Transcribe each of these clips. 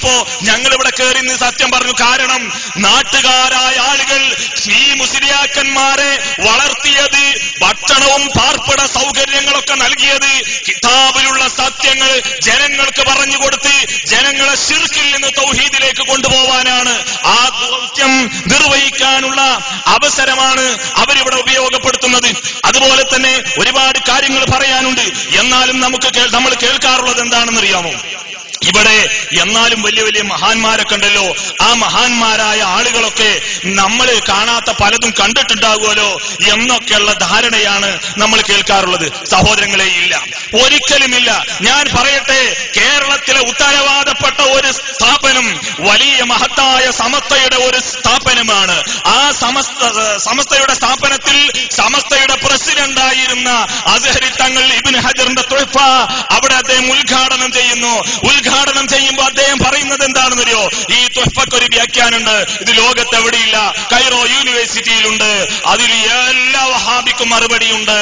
പറഞ്ഞപ്പോ ഞങ്ങൾ ഇവിടെ കയറി നിന്ന് സത്യം പറഞ്ഞു. കാരണം നാട്ടുകാരായ ആളുകൾ ഈ മുസ്ലിയാക്കന്മാരെ വളർത്തിയത്, ഭക്ഷണവും പാർപ്പിട സൗകര്യങ്ങളൊക്കെ നൽകിയത്, കിതാബിലുള്ള സത്യങ്ങൾ ജനങ്ങൾക്ക് പറഞ്ഞു കൊടുത്ത് ജനങ്ങളെ ശിർക്കിൽ നിന്ന് തൗഹീദിലേക്ക് കൊണ്ടുപോവാനാണ്. ആ ദൗത്യം നിർവഹിക്കാനുള്ള അവസരമാണ് അവരിവിടെ ഉപയോഗപ്പെടുത്തുന്നത്. അതുപോലെ തന്നെ ഒരുപാട് കാര്യങ്ങൾ പറയാനുണ്ട്. എന്നാലും നമ്മൾ കേൾക്കാറുള്ളത് എന്താണെന്നറിയാമോ? ഇവിടെ എന്നാലും വലിയ വലിയ മഹാന്മാരൊക്കെ ഉണ്ടല്ലോ. ആ മഹാന്മാരായ ആളുകളൊക്കെ നമ്മൾ കാണാത്ത പലതും കണ്ടിട്ടുണ്ടാകുമല്ലോ എന്നൊക്കെയുള്ള ധാരണയാണ് നമ്മൾ കേൾക്കാറുള്ളത്. സഹോദരങ്ങളെ, ഇല്ല, ഒരിക്കലുമില്ല. ഞാൻ പറയട്ടെ, കേരളത്തിലെ ഉത്തരവാദപ്പെട്ട ഒരു സ്ഥാപനം, വലിയ മഹത്തായ സമസ്തയുടെ ഒരു സ്ഥാപനമാണ്. ആ സമസ്തയുടെ സ്ഥാപനത്തിൽ സമസ്തയുടെ പ്രസിഡന്റായിരുന്ന അസ്ഹരി തങ്ങൾ ഇബ്നു ഹജറിന്റെ തുഹ്ഫ അവിടെ അദ്ദേഹം ഉദ്ഘാടനം ചെയ്യുന്നു. ഉദ്ഘാടനം ചെയ്യുമ്പോൾ അദ്ദേഹം പറയുന്നത് എന്താണെന്നറിയോ? ഈ തുഹ്ഫയ്ക്ക് ഒരു വ്യാഖ്യാനമുണ്ട്. ഇത് ലോകത്ത് എവിടെയില്ല, കൈറോ യൂണിവേഴ്സിറ്റിയിലുണ്ട്. അതിൽ എല്ലാ വഹാബിക്കും മറുപടിയുണ്ട്.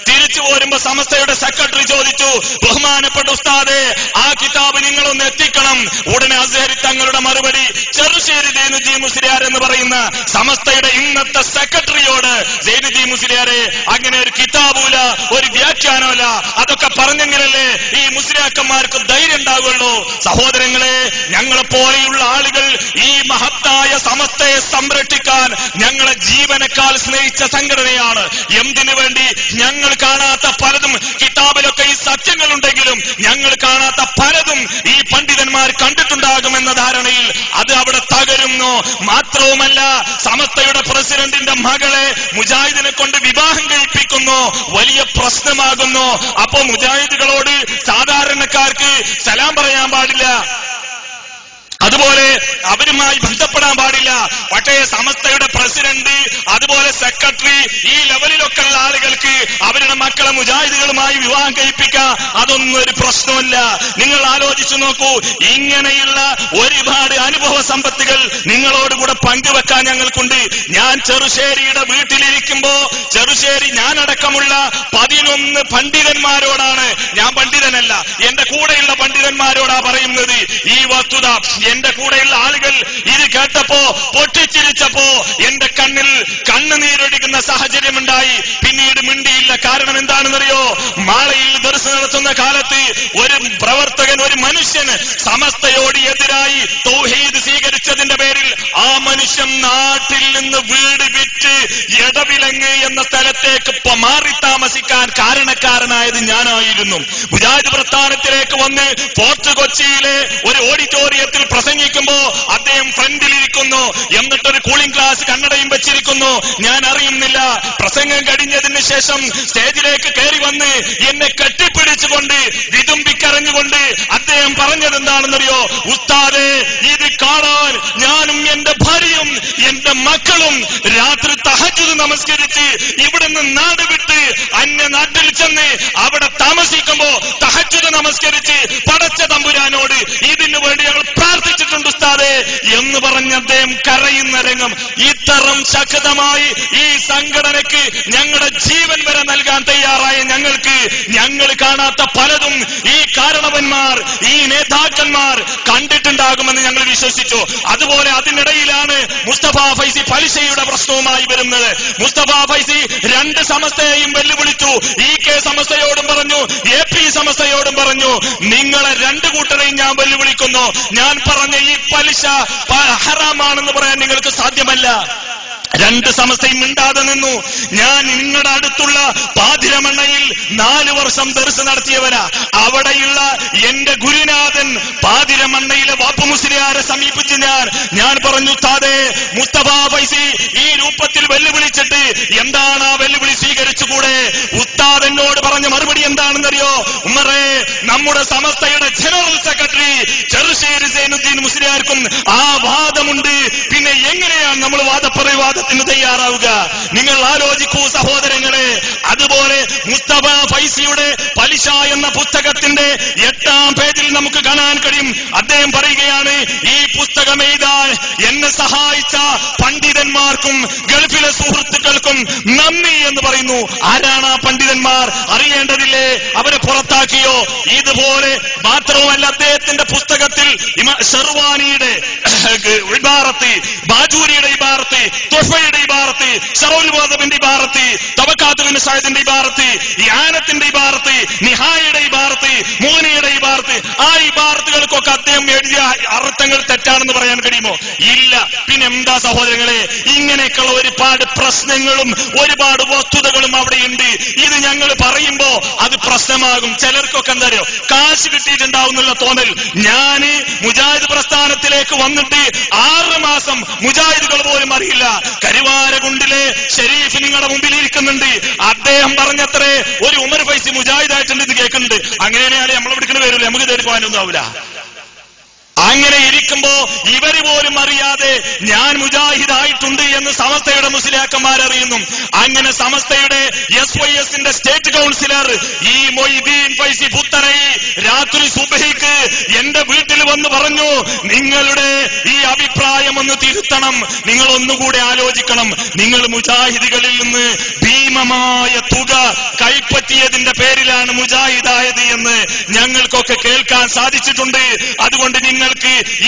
തിരിച്ചു പോരുമ്പോ സമസ്തയുടെ സെക്രട്ടറി ചോദിച്ചു, ബഹുമാനപ്പെട്ട ഉസ്താദെ, ആ കിതാബ് നിങ്ങളൊന്ന് എത്തിക്കണം. ഉടനെ അസ്ഹരി തങ്ങളുടെ മറുപടി, ചെറുശ്ശേരി സൈനുദ്ദീൻ മുസ്ലിയാർ എന്ന് പറയുന്ന സമസ്തയുടെ ഇന്നത്തെ സെക്രട്ടറിയോട്, സൈനുദ്ദീൻ മുസ്ലിയാരെ, അങ്ങനെ ഒരു കിതാബുല, ഒരു വ്യാഖ്യാനമല്ല, അതൊക്കെ പറഞ്ഞെങ്കിലല്ലേ ഈ മുസ്ലിയാക്കന്മാർക്ക് ധൈര്യം ഉണ്ടാകുള്ളൂ. സഹോദരങ്ങളെ, ഞങ്ങളെ പോലെയുള്ള ആളുകൾ ഈ മഹത്തായ സമസ്തയെ സംരക്ഷിക്കാൻ ഞങ്ങളെ ജീവനേക്കാൾ സ്നേഹിച്ച സംഘടനയാണ്. എന്തിനു വേണ്ടി? ഞങ്ങൾ കാണാത്ത പലതും, കിതാബിലൊക്കെ ഈ സത്യങ്ങളുണ്ടെങ്കിലും ഞങ്ങൾ കാണാത്ത പലതും ഈ പണ്ഡിതന്മാർ കണ്ടിട്ടുണ്ടാകുമെന്ന ധാരണയിൽ അത് അവിടെ തകരുന്നു. മാത്രവുമല്ല, സമസ്തയുടെ പ്രസിഡന്റിന്റെ മകളെ മുജാഹിദിനെ കൊണ്ട് വിവാഹം കഴിപ്പിക്കുന്നു, വലിയ പ്രശ്നമാകുന്നു. അപ്പോ മുജാഹിദുകളോട് സാധാരണക്കാർക്ക് സലാം പറയാൻ പാടില്ല, അതുപോലെ അവരുമായി ബന്ധപ്പെടാൻ പാടില്ല. പക്ഷേ സമസ്തയുടെ പ്രസിഡന്റ്, അതുപോലെ സെക്രട്ടറി, ഈ ലെവലിലൊക്കെ ഉള്ള ആളുകൾക്ക് അവരുടെ മക്കളെ മുജാഹിദുകളുമായി വിവാഹം കഴിപ്പിക്കാം, അതൊന്നും ഒരു പ്രശ്നമല്ല. നിങ്ങൾ ആലോചിച്ചു നോക്കൂ. ഇങ്ങനെയുള്ള ഒരുപാട് അനുഭവ സമ്പത്തുകൾ നിങ്ങളോടുകൂടെ പങ്കുവെക്കാൻ ഞങ്ങൾക്കുണ്ട്. ഞാൻ ചെറുശ്ശേരിയുടെ വീട്ടിലിരിക്കുമ്പോ ചെറുശ്ശേരി ഞാനടക്കമുള്ള 11 പണ്ഡിതന്മാരോടാണ്, ഞാൻ പണ്ഡിതനല്ല, എന്റെ കൂടെയുള്ള പണ്ഡിതന്മാരോടാ പറയുന്നത് ഈ വസ്തുത. എന്റെ കൂടെയുള്ള ആളുകൾ ഇത് കേട്ടപ്പോ പൊട്ടിച്ചിരിച്ചപ്പോ എന്റെ കണ്ണിൽ കണ്ണുനീരൊഴുകുന്ന സാഹചര്യമുണ്ടായി. പിന്നീട് മിണ്ടിയില്ല. കാരണം എന്താണെന്നറിയോ? മാളയിൽ ദർശ നടത്തുന്ന കാലത്ത് ഒരു പ്രവർത്തകൻ, ഒരു മനുഷ്യൻ സമസ്തയോട് എതിരായി തൗഹീദ് സ്വീകരിച്ചതിന്റെ പേരിൽ ആ മനുഷ്യൻ നാട്ടിൽ നിന്ന് വീട് വിറ്റ് എടവിലങ്ങ് എന്ന സ്ഥലത്തേക്ക് മാറി താമസിക്കാൻ കാരണക്കാരനായത് ഞാനായിരുന്നു. മുജാഹിദ് പ്രസ്ഥാനത്തിലേക്ക് വന്ന് ഫോർട്ട് കൊച്ചിയിലെ ഒരു ഓഡിറ്റോറിയത്തിൽ പ്രസംഗിക്കുമ്പോ അദ്ദേഹം ഫ്രണ്ടിലിരിക്കുന്നു, എന്നിട്ടൊരു കൂളിംഗ് ഗ്ലാസ് കണ്ണടയും വെച്ചിരിക്കുന്നു. ഞാൻ അറിയുന്നില്ല. പ്രസംഗം കഴിഞ്ഞതിന് ശേഷം സ്റ്റേജിലേക്ക് കയറി വന്ന് എന്നെ കെട്ടിപ്പിടിച്ചുകൊണ്ട് വിതുമ്പിക്കരഞ്ഞുകൊണ്ട് അദ്ദേഹം പറഞ്ഞത് എന്താണെന്നറിയോ? ഉസ്താദേ, ഇത് കാണാൻ ഞാനും എന്റെ ഭാര്യയും എന്റെ മക്കളും രാത്രി തഹജ്ജുദ് നമസ്കരിച്ച് ഇവിടുന്ന് നാട് വിട്ട് അന്യ നാട്ടിൽ ചെന്ന് അവിടെ താമസിക്കുമ്പോ തഹജ്ജുദ് നമസ്കരിച്ച് പടച്ച തമ്പുരാനോട് ഇതിനു വേണ്ടി ഞങ്ങൾ പ്രാർത്ഥിച്ചിട്ടുണ്ട് ഉസ്താദേ എന്ന് പറഞ്ഞ് അദ്ദേഹം കരയുന്ന രംഗം. ഇത്തരം ശക്തമായി ഈ സംഘടനയ്ക്ക് ഞങ്ങളുടെ ജീവൻ വരെ നൽകാൻ തയ്യാറായ ഞങ്ങൾക്ക് ഞങ്ങൾ കാണാത്ത പലതും ഈ കാരണവന്മാർ, ഈ നേതാക്കന്മാർ കണ്ടിട്ടുണ്ടാകുമെന്ന് ഞങ്ങൾ വിശ്വസിച്ചു. അതുപോലെ അതിനിടയിലാണ് മുസ്തഫ ഫൈസി പലിശയുടെ പ്രശ്നവുമായി വരുന്നത്. മുസ്തഫ ഫൈസി 2 സമസ്തയെയും വെല്ലുവിളിച്ചു. EK സമസ്തയോടും പറഞ്ഞു, AP സമസ്തയോടും പറഞ്ഞു, നിങ്ങളെ 2 കൂട്ടരെയും ഞാൻ വെല്ലുവിളിക്കുന്നു. ഞാൻ പറഞ്ഞ ഈ പലിശ ഹറാമാണെന്ന് പറയാൻ നിങ്ങൾക്ക് സാധ്യമല്ല. 2 സമസ്തയും മിണ്ടാതെ നിന്നു. ഞാൻ നിങ്ങളുടെ അടുത്തുള്ള പാതിരമണ്ണയിൽ 4 വർഷം ദർസ് നടത്തിയവനാ. അവിടെയുള്ള എന്റെ ഗുരുനാഥൻ പാതിരമണ്ണയിലെ വാപ്പു മുസ്ലിയാരെ സമീപിച്ച് ഞാൻ പറഞ്ഞു, താതെ മുസ്തഫ ഫൈസി ഈ രൂപത്തിൽ വെല്ലുവിളിച്ചിട്ട് എന്താണ് ആ വെല്ലുവിളി സ്വീകരിച്ചുകൂടെ? ഉസ്താദ് എന്നോട് പറഞ്ഞ മറുപടി എന്താണെന്നറിയോ? ഉമറേ, നമ്മുടെ സമസ്തയുടെ ജനറൽ സെക്രട്ടറി ചെറുശ്ശേരി സൈനുദ്ദീൻ മുസ്ലിയാർക്കും ആ വാദമുണ്ട്. പിന്നെ എങ്ങനെയാണ് നമ്മൾ വാദപ്രതിവാദം ഉത്തരവാദിത്തത്തിന് തയ്യാറാവുക. നിങ്ങൾ ആലോചിക്കൂ സഹോദരങ്ങളെ. അതുപോലെ മുസ്തഫ ഫൈസിയുടെ പലിശ എന്ന പുസ്തകത്തിന്റെ 8-ാം പേജിൽ നമുക്ക് കാണാൻ കഴിയും. അദ്ദേഹം പറയുകയാണ്, ഈ പുസ്തകം എഴുതാൻ എന്നെ സഹായിച്ച പണ്ഡിതന്മാർക്കും ഗൾഫിലെ സുഹൃത്തുക്കൾക്കും നന്ദി എന്ന് പറയുന്നു. ആരാണ് ആ പണ്ഡിതന്മാർ? അറിയേണ്ടതില്ലേ? അവരെ പുറത്താക്കിയോ? ഇതുപോലെ മാത്രവുമല്ല, അദ്ദേഹത്തിന്റെ പുസ്തകത്തിൽ ഷെർവാനിയുടെ ഇബാറത്ത്, ബാജൂരിയുടെ ഇബാറത്ത്, തുഹ്ഫയുടെ ഇബാറത്ത്, ശറഉൽ മുഅദ്ദബിന്റെ ഇബാറത്ത്, തബഖാത്തുൽ ഇബ്ൻ സഅദിന്റെ ഇബാറത്ത്, ഇആനത്തിന്റെ ഇബാറത്ത്, നിഹായയുടെ ഇബാറത്ത്, മുഗ്നിയുടെ ഇബാറത്ത്, ആ ഇബാറത്തുകൾക്കൊക്കെ അദ്ദേഹം എഴുതിയ അർത്ഥങ്ങൾ തെറ്റാണെന്ന് പറയാൻ കഴിയുമോ? ഇല്ല. പിന്നെ എന്താ സഹോദരങ്ങളെ, ഇങ്ങനെയൊക്കെയുള്ള ഒരുപാട് പ്രശ്നങ്ങളും ഒരുപാട് വസ്തുതകളും അവിടെയുണ്ട്. ഇത് ഞങ്ങൾ പറയുമ്പോ അത് പ്രശ്നമാകും. ചിലർക്കൊക്കെ എന്താ അറിയോ, കാശ് കിട്ടിയിട്ടുണ്ടാവും എന്നുള്ള തോന്നൽ. ഞാന് മുജാഹിദ് പ്രസ്ഥാനത്തിലേക്ക് വന്നിട്ട് 6 മാസം മുജാഹിദുകൾ പോലും അറിയില്ല. കരുവാരകുണ്ടിലെ ഷെരീഫ് നിങ്ങളുടെ മുമ്പിൽ ഇരിക്കുന്നുണ്ട്. അദ്ദേഹം പറഞ്ഞത്രേ ഒരു ഉമർ ഫൈസി മുജാഹിദായിട്ടുണ്ട് എന്ന് കേൾക്കുന്നുണ്ട്. അങ്ങനെയാണെങ്കിൽ നമ്മൾ വിളിക്കുന്ന പേരില്ല, നമുക്ക് തേടി പോകാനൊന്നും ആവില്ല. അങ്ങനെ ഇരിക്കുമ്പോ ഇവര് പോലും അറിയാതെ ഞാൻ മുജാഹിദായിട്ടുണ്ട് എന്ന് സമസ്തയുടെ മുസ്ലിയാക്കന്മാരറിയുന്നു. അങ്ങനെ സമസ്തയുടെ SYSന്റെ സ്റ്റേറ്റ് കൗൺസിലർ ഈ മൊയ്തീൻ ഫൈസി പുത്തനൈ രാത്രി സുബഹിക്ക് എന്റെ വീട്ടിൽ വന്ന് പറഞ്ഞു, നിങ്ങളുടെ ഈ അഭിപ്രായം ഒന്ന് തിരുത്തണം, നിങ്ങൾ ഒന്നുകൂടെ ആലോചിക്കണം. നിങ്ങൾ മുജാഹിദുകളിൽ നിന്ന് ഭീമമായ തുക കൈപ്പറ്റിയതിന്റെ പേരിലാണ് മുജാഹിദായത് എന്ന് ഞങ്ങൾക്കൊക്കെ കേൾക്കാൻ സാധിച്ചിട്ടുണ്ട്. അതുകൊണ്ട് നിങ്ങൾക്ക്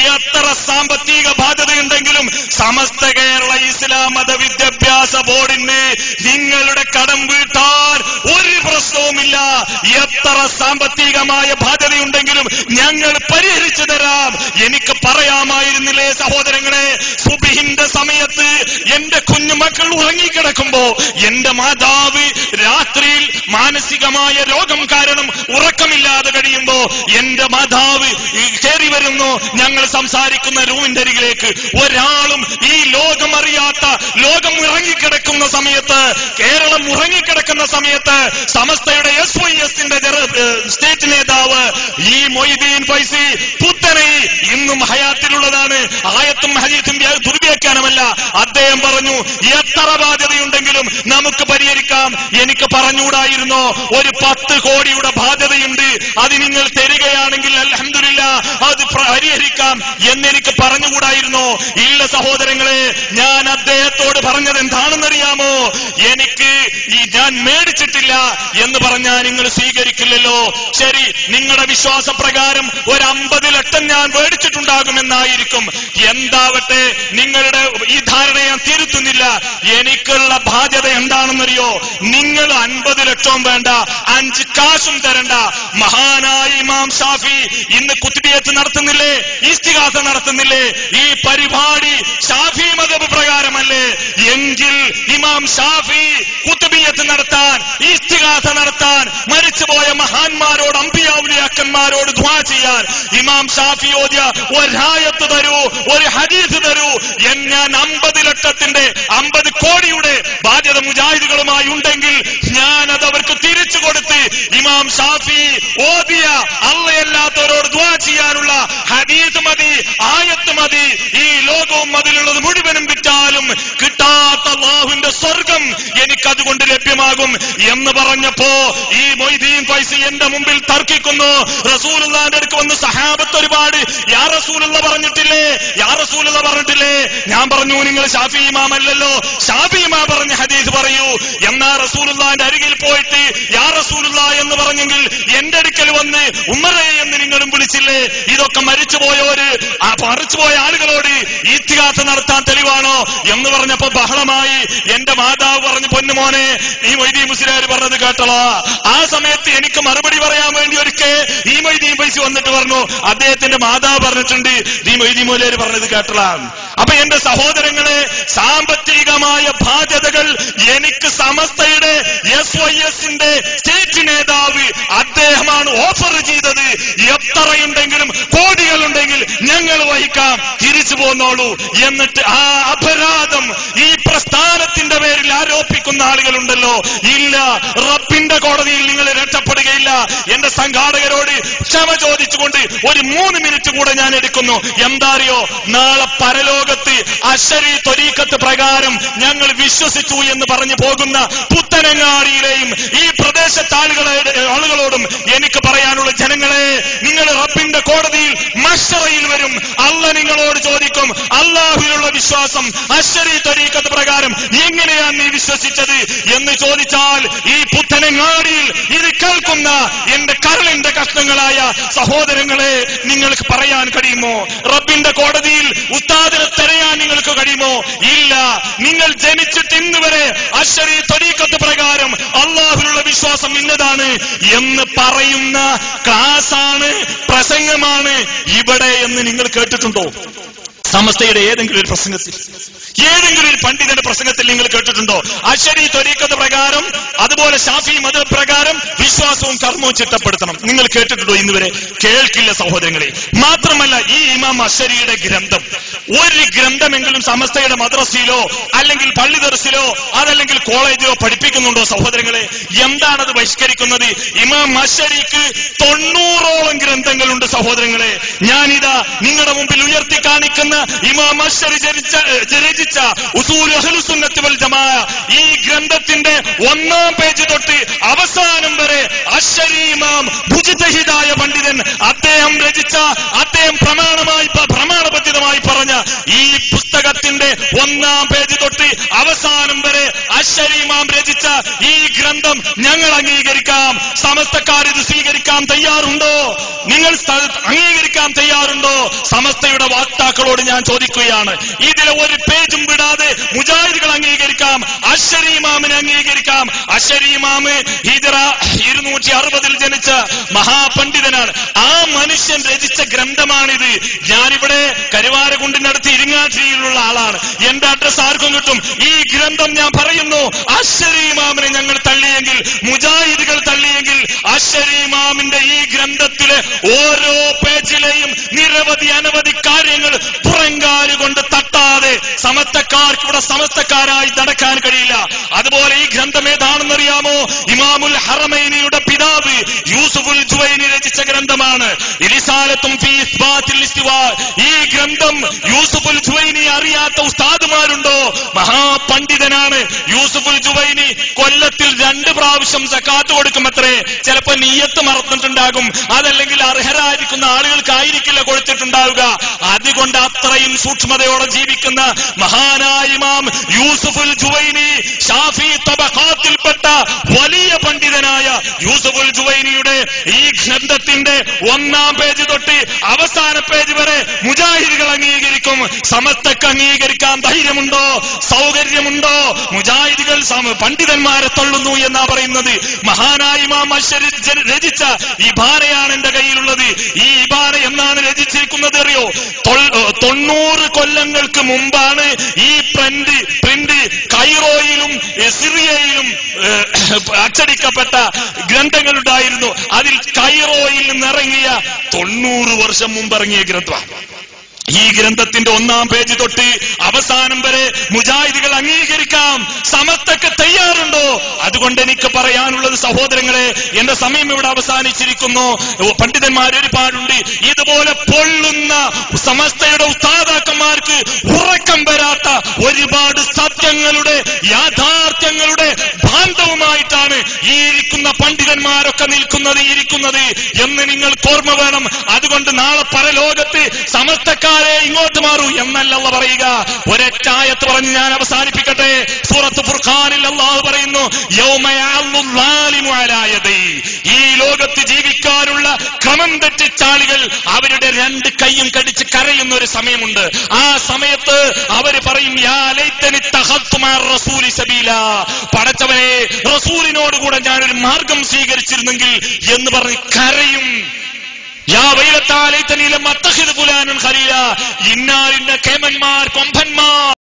എത്ര സാമ്പത്തിക ബാധ്യതയുണ്ടെങ്കിലും സമസ്ത കേരള ഇസ്ലാം മത വിദ്യാഭ്യാസ ബോർഡിന് നിങ്ങളുടെ കടം വീട്ടാൻ ഒരു പ്രശ്നവുമില്ല. എത്ര സാമ്പത്തികമായ ബാധ്യതയുണ്ടെങ്കിലും ഞങ്ങൾ പരിഹരിച്ചു തരാം. എനിക്ക് പറയാമായിരുന്നില്ലേ സഹോദരങ്ങളെ, സുബഹിന്റെ സമയത്ത് എന്റെ കുഞ്ഞുമക്കൾ ഉറങ്ങിക്കിടക്കുമ്പോ എന്റെ മാതാവ് രാത്രിയിൽ മാനസികമായ രോഗം കാരണം ഉറക്കമില്ലാതെ കഴിയുമ്പോ എന്റെ മാതാവ് കയറി വരുന്നു ഞങ്ങൾ സംസാരിക്കുന്ന റൂമിന്റെ അരികിലേക്ക്. ഒരാളും ഈ ലോകം അറിയാത്ത, ലോകം ഉറങ്ങിക്കിടക്കുന്ന സമയത്ത്, കേരളം ഉറങ്ങിക്കിടക്കുന്ന സമയത്ത് സമസ്തയുടെ SYSന്റെ സ്റ്റേറ്റ് നേതാവ് ഈ മൊയ്തീൻ ഫൈസി പുത്തനൈ ഇന്നും ഹയാത്തിലുള്ളതാണ്. ആയത്തും ഹദീസും ദുർവ്യാഖ്യാനമല്ല. അദ്ദേഹം പറഞ്ഞു, എത്ര ബാധ്യതയുണ്ടെങ്കിലും നമുക്ക് പരിഹരിക്കാം. എനിക്ക് പറഞ്ഞുകൂടായിരുന്നോ, ഒരു 10 കോടിയുടെ ബാധ്യതയുണ്ട്, അത് നിങ്ങൾ തരികയാണെങ്കിൽ അൽഹംദുലില്ലാ അത് പരിഹരിക്കാം എന്നെനിക്ക് പറഞ്ഞുകൂടായിരുന്നോ? ഇല്ല സഹോദരങ്ങളെ, ഞാൻ അദ്ദേഹത്തോട് പറഞ്ഞത് എന്താണെന്നറിയാമോ? എനിക്ക് ഞാൻ മേടിച്ചിട്ടില്ല എന്ന് പറഞ്ഞാൽ നിങ്ങൾ സ്വീകരിക്കില്ലല്ലോ. ശരി, നിങ്ങളുടെ വിശ്വാസപ്രകാരം ഒരു 50 ലക്ഷം ഞാൻ മേടിച്ചിട്ടുണ്ടാകുമെന്നായിരിക്കും. എന്താവട്ടെ, നിങ്ങളുടെ ഈ ധാരണ ഞാൻ തിരുത്തുന്നില്ല. എനിക്കുള്ള ബാധ്യത എന്താണെന്നറിയോ? നിങ്ങൾ 50 ലക്ഷവും വേണ്ട, 5 കാശും തരണ്ട. മഹാനായ ഇമാം ഷാഫി ഇന്ന് കുത്ബിയത്ത് നടത്തുന്നില്ലേ, ഇസ്തിഗാസ നടത്തുന്നില്ലേ? ഈ പരിപാടി ഷാഫി മദ്ഹബ് പ്രകാരമല്ലേ? എങ്കിൽ ഇമാം ഷാഫി കുത്ബിയത്ത് നടത്താൻ, ഇസ്തിഗാസ നടത്താൻ, മരിച്ചുപോയ മഹാന്മാരോട്, അമ്പിയാവുലിയാക്കന്മാരോട് ദുആ ചെയ്യാൻ ഇമാം ഷാഫി ഓതിയ ഒരായത്ത് തരൂ, ഒരു ഹദീസ് തരൂ. ഞാൻ 50 ലക്ഷത്തിന്റെ 50 കോടിയുടെ ബാധ്യത മുജാഹിദുകളുമായി ഉണ്ടെങ്കിൽ ഞാൻ അത് അവർക്ക് തിരിച്ചു കൊടുത്ത് ഇമാം ഷാഫി ഓതിയ അള്ളയല്ലാത്തവരോട് ദുആ ചെയ്യാനുള്ള ഹദീസ് മതി, ആയത്ത് മതി. ഈ ലോകവും അതിലുള്ളത് മുഴുവനും വിറ്റാലും കിട്ടാത്ത അല്ലാഹുവിന്റെ സ്വർഗം എനിക്കതുകൊണ്ട് ലഭ്യമാകും എന്ന് പറഞ്ഞപ്പോ ഈ മൊയ്തീൻ ഫൈസി എന്റെ മുമ്പിൽ തർക്കിക്കുന്നു. റസൂലുള്ളാഹിന്റെ അടുക്ക് വന്ന് സഹാബത്ത് ഒരുപാട് യാ റസൂലുള്ള പറഞ്ഞിട്ടില്ലേ, യാ റസൂലുള്ള പറഞ്ഞിട്ടില്ലേ? ഞാൻ പറഞ്ഞു, നിങ്ങൾ ഷാഫി ഇമാമല്ലല്ലോ, ഷാഫി ഇമാം പറഞ്ഞ ഹദീസ് പറയൂ. എന്നാ റസൂലുള്ളാഹിന്റെ അരികിൽ പോയിട്ട് യാ റസൂലുള്ള എന്ന് പറഞ്ഞെങ്കിൽ എന്റെ അടുക്കൽ വന്ന് ഉമ്മറേ എന്ന് നിങ്ങളും വിളിച്ചില്ലേ? ഇതൊക്കെ മരിച്ചുപോയ ആളുകളോട് ഇത്തിഹാസ നടത്താൻ തെളിവാണോ എന്ന് പറഞ്ഞപ്പോ ബഹളമായി. എന്റെ മാതാവ് പറഞ്ഞു, പൊന്നുമോനെ ഈ മൊയ്തീൻ മുസ്ലിയാർ പറഞ്ഞത് കേട്ടളോ? ആ സമയത്ത് എനിക്ക് മറുപടി പറയാൻ വേണ്ടി ഒരിക്കൽ ഈ മൊയ്തീൻ ഫൈസി വന്നിട്ട് പറഞ്ഞു, അദ്ദേഹത്തിന്റെ മാതാവ് പറഞ്ഞിട്ടുണ്ട് ഈ മൊയ്തീൻ മൗലവി പറഞ്ഞത് കേട്ടളാം. അപ്പൊ എന്റെ സഹോദരങ്ങളെ, സാമ്പത്തികമായ ബാധ്യതകൾ എനിക്ക് സമസ്തയുടെ SYSന്റെ സ്റ്റേറ്റ് നേതാവ് അദ്ദേഹമാണ് ഓഫർ ചെയ്തത്. എത്രയുണ്ടെങ്കിലും കോടികളുണ്ടെങ്കിൽ ഞങ്ങൾ വഹിക്കാം, തിരിച്ചു പോന്നോളൂ. എന്നിട്ട് ആ അപരാധം ഈ പ്രസ്ഥാനത്തിന്റെ പേരിൽ ആരോപിക്കുന്ന ആളുകളുണ്ടല്ലോ, ഇല്ല, റബ്ബിന്റെ കോടതിയിൽ നിങ്ങൾ രക്ഷപ്പെടുകയില്ല. എന്റെ സംഘാടകരോട് ക്ഷമ ചോദിച്ചുകൊണ്ട് ഒരു 3 മിനിറ്റ് കൂടെ ഞാൻ എടുക്കുന്നു. എന്താ അറിയോ? നാളെ പരലോക പരലോകത്ത് അശ്ശരി ത്വരീഖത്ത് പ്രകാരം ഞങ്ങൾ വിശ്വസിച്ചു എന്ന് പറഞ്ഞു പോകുന്ന പുത്തനങ്ങാടിയിലെയും ഈ പ്രദേശത്തെ ആളുകളോടും എനിക്ക് പറയാനുള്ള ജനങ്ങളെ, നിങ്ങൾ റബ്ബിന്റെ കോടതിയിൽ മഹ്ശറയിൽ വരും. അള്ളാഹ് നിങ്ങളോട് ചോദിക്കും, അള്ളാഹുവിലുള്ള വിശ്വാസം അശ്ശരി ത്വരീഖത്ത് പ്രകാരം എങ്ങനെയാണ് നീ വിശ്വസിച്ചത് എന്ന് ചോദിച്ചാൽ ഈ പുത്തനങ്ങാടിയിൽ ഇത് കേൾക്കുന്ന എന്റെ കരളിന്റെ കഷ്ണങ്ങളായ സഹോദരങ്ങളെ, നിങ്ങൾക്ക് പറയാൻ കഴിയുമോ? റബ്ബിന്റെ കോടതിയിൽ ഉസ്താദിനെ തിരയാൻ നിങ്ങൾക്ക് കഴിയുമോ? ഇല്ല. നിങ്ങൾ ജനിച്ചിട്ട് ഇന്ന് വരെ അശ്ശരി ത്വരീഖത്ത് പ്രകാരം അള്ളാഹുവിലുള്ള വിശ്വാസം ഇന്നതാണ് എന്ന് പറയുന്ന ക്ലാസാണ്, പ്രസംഗമാണ് ഇവിടെ എന്ന് നിങ്ങൾ കേട്ടിട്ടുണ്ടോ? സമസ്തയുടെ ഏതെങ്കിലും ഒരു പ്രസംഗത്തിൽ, ഏതെങ്കിലും ഒരു പണ്ഡിതന്റെ പ്രസംഗത്തിൽ നിങ്ങൾ കേട്ടിട്ടുണ്ടോ അശ്ശരി ത്വരീഖത്ത് പ്രകാരം അതുപോലെ ശാഫി മദ്ഹബ് പ്രകാരം വിശ്വാസവും കർമ്മവും ചിട്ടപ്പെടുത്തണം? നിങ്ങൾ കേട്ടിട്ടുണ്ടോ? ഇന്നുവരെ കേൾക്കില്ല സഹോദരങ്ങളെ. മാത്രമല്ല, ഈ ഇമാം അശ്ശരിയുടെ ഗ്രന്ഥം, ഒരു ഗ്രന്ഥമെങ്കിലും സമസ്തയുടെ മദ്രസയിലോ അല്ലെങ്കിൽ പള്ളി ദർസിലോ അതല്ലെങ്കിൽ കോളേജിലോ പഠിപ്പിക്കുന്നുണ്ടോ സഹോദരങ്ങളെ? എന്താണത് ബഹിഷ്കരിക്കുന്നത്? ഇമാം അശ്ശരിക്ക് 90ഓളം ഗ്രന്ഥങ്ങളുണ്ട് സഹോദരങ്ങളെ. ഞാനിതാ നിങ്ങളുടെ മുമ്പിൽ ഉയർത്തി കാണിക്കുന്ന ഇമാം അശ്ശരി രചിച്ച ഉസൂൽ അഹ്ലുസ് സുന്നത്ത് വൽ ജമാഅ ഈ ഗ്രന്ഥത്തിന്റെ 1-ാം പേജ് തൊട്ട് അവസാനം വരെ അശ്ശരി ഇമാം മുജ്തഹിദായ പണ്ഡിതൻ അദ്ദേഹം രചിച്ച, അദ്ദേഹം പ്രമാണബദ്ധിതമായി പറഞ്ഞ ഈ പുസ്തകത്തിന്റെ 1-ാം പേജ് തൊട്ട് അവസാനം വരെ അശ്ശരി ഇമാം രചിച്ച ഈ ഗ്രന്ഥം ഞങ്ങൾ അംഗീകരിക്കാം. സമസ്തക്കാർ ഇത് സ്വീകരിക്കാൻ തയ്യാറുണ്ടോ? നിങ്ങൾ അംഗീകരിക്കാൻ തയ്യാറുണ്ടോ? സമസ്തയുടെ വാക്താക്കളോട് ഞാൻ ചോദിക്കുകയാണ്. ഇതിലെ ഒരു പേജും വിടാതെ മുജാഹിദുകൾ അംഗീകരിക്കാം, അശ്ശരി ഇമാമിനെ അംഗീകരിക്കാം. അശ്ശരി ഇമാമ് ഹിജ്റ 260 ജനിച്ച മഹാപണ്ഡിതനാണ്. ആ മനുഷ്യൻ രചിച്ച ഗ്രന്ഥമാണിത്. ഞാനിവിടെ കരുവാരകുണ്ടിനടുത്ത് ഇരിങ്ങാശ്ശേരിയിലുള്ള ആളാണ്. എന്റെ അഡ്രസ് ആർക്കും കിട്ടും. ഈ ഗ്രന്ഥം ഞാൻ പറയുന്നു, അശ്ശരി ഇമാമിനെ ഞങ്ങൾ തള്ളിയെങ്കിൽ, മുജാഹിദുകൾ തള്ളിയെങ്കിൽ, അശ്ശരി ഇമാമിന്റെ ഈ ഗ്രന്ഥത്തിലെ ഓരോ പേജിലെയും നിരവധി അനവധി കാര്യങ്ങൾ പുറങ്കാലുകൊണ്ട് തട്ടാതെ സമസ്തക്കാർക്ക് ഇവിടെ സമസ്തക്കാരായി നടക്കാൻ കഴിയില്ല. അതുപോലെ ഈ ഗ്രന്ഥം ഏതാണെന്നറിയാമോ? ഇമാമുൽ ഹറമൈനിയുടെ പിതാവ് യൂസുഫുൽ ജുവൈനി രചിച്ച ഗ്രന്ഥമാണ് റിസാലത്തും ഫീ ഇസ്ബാത്തിൽ ഇസ്തിവാ. ഈ ഗ്രന്ഥം യൂസുഫുൽ ജുവൈനി അറിയാത്ത ഉസ്താദുമാരുണ്ടോ? മഹാപണ്ഡിതനാണ് യൂസുഫുൽ ജുവൈനി. കൊല്ലത്തിൽ 2 പ്രാവശ്യം സക്കാത്ത് കൊടുക്കുമത്രേ. ചിലപ്പോ നിയ്യത്ത് മറന്നിട്ടുണ്ടാകും, അതല്ലെങ്കിൽ അർഹരായിരിക്കുന്ന ആളുകൾക്കായിരിക്കില്ല കൊടുത്തിട്ടുണ്ടാവുക. അതുകൊണ്ട് അത്രയും സൂക്ഷ്മതയോടെ ജീവിക്കുന്ന മഹാനായ ഇമാം യൂസുഫുൽ ജുവൈനി, ഷാഫി തബഖാത്തിൽപ്പെട്ട വലിയ പണ്ഡിതനായ യൂസുഫുൽ ജുവൈനിയുടെ ഈ ഗ്രന്ഥത്തിന്റെ 1-ാം പേജ് തൊട്ട് അവസാന പേജ് വരെ മുജാഹിദുകൾ അംഗീകരിക്കും. സമസ്തക്ക് അംഗീകരിക്കാൻ ധൈര്യമുണ്ടോ? സൗകര്യമുണ്ടോ? മുജാഹിദുകൾ പണ്ഡിതന്മാരെ തള്ളുന്നു എന്നാ പറയുന്നത്. മഹാനായ ഇമാം അശ്ശരി രചിച്ച ഇബാരയാണ് എന്റെ കയ്യിലുള്ളത്. ഈ ഇബാര എന്നാണ് രചിച്ചിരിക്കുന്നത് അറിയോ? 90 കൊല്ലങ്ങൾക്ക് മുമ്പാണ് ഈ പ്രിന്റ് കൈറോയിലും സിറിയയിലും അച്ചടിക്കപ്പെട്ട ഗ്രന്ഥങ്ങളുണ്ടായിരുന്നു. അതിൽ കൈറോയിൽ നിന്നിറങ്ങിയ 90 വർഷം മുമ്പ് ഇറങ്ങിയ ഗ്രന്ഥം. ഈ ഗ്രന്ഥത്തിന്റെ 1-ാം പേജ് തൊട്ട് അവസാനം വരെ മുജാഹിദുകൾ അംഗീകരിക്കാം. സമസ്തക്ക് തയ്യാറുണ്ടോ? അതുകൊണ്ട് എനിക്ക് പറയാനുള്ളത് സഹോദരങ്ങളെ, എന്റെ സമയം ഇവിടെ അവസാനിച്ചിരിക്കുന്നു. പണ്ഡിതന്മാർ ഒരുപാടുണ്ട്. ഇതുപോലെ പൊള്ളുന്ന സമസ്തയുടെ ഉസ്താദാക്കന്മാർക്ക് ഉറക്കം വരാത്ത ഒരുപാട് സത്യങ്ങളുടെ യാഥാർത്ഥ്യങ്ങളുടെ ഭാണ്ഡവുമായിട്ടാണ് ഈ ഇരിക്കുന്ന പണ്ഡിതന്മാരൊക്കെ ഇരിക്കുന്നത് എന്ന് നിങ്ങൾക്ക് ഓർമ്മ വേണം. അതുകൊണ്ട് നാളെ പരലോകത്ത് സമസ്തക്കാർ ഇങ്ങോട്ട് മാറൂ എന്നല്ല അല്ലാഹു പറയുക. ഒരൊറ്റ ആയത്ത് പറഞ്ഞ് ഞാൻ അവസാനിപ്പിക്കട്ടെ. സൂറത്ത് ഫുർഖാനിൽ അല്ലാഹു പറയുന്നു, യൗമ യഅല്ലു ളാലിമു അലാ യദൈ. ഈ ലോകത്ത് ജീവിക്കാനുള്ള ക്രമം തെറ്റിച്ച ആളുകൾ അവരുടെ 2 കൈയും കടിച്ച് കരയുന്ന ഒരു സമയമുണ്ട്. ആ സമയത്ത് അവർ പറയും, യാ ലൈതനി തഖദ്തു മഅ റസൂലി സബീല. പടച്ചവനെ, റസൂലിനോടുകൂടെ ഞാനൊരു മാർഗം സ്വീകരിച്ചിരുന്നെങ്കിൽ എന്ന് പറഞ്ഞ് കരയും. യാ വൈലത്താ ലൈതനി ലം അത്തഖിദ് ഫുലാനൻ ഖലീല. ഇന്നാലിന്റെ കേമന്മാർ, കൊമ്പ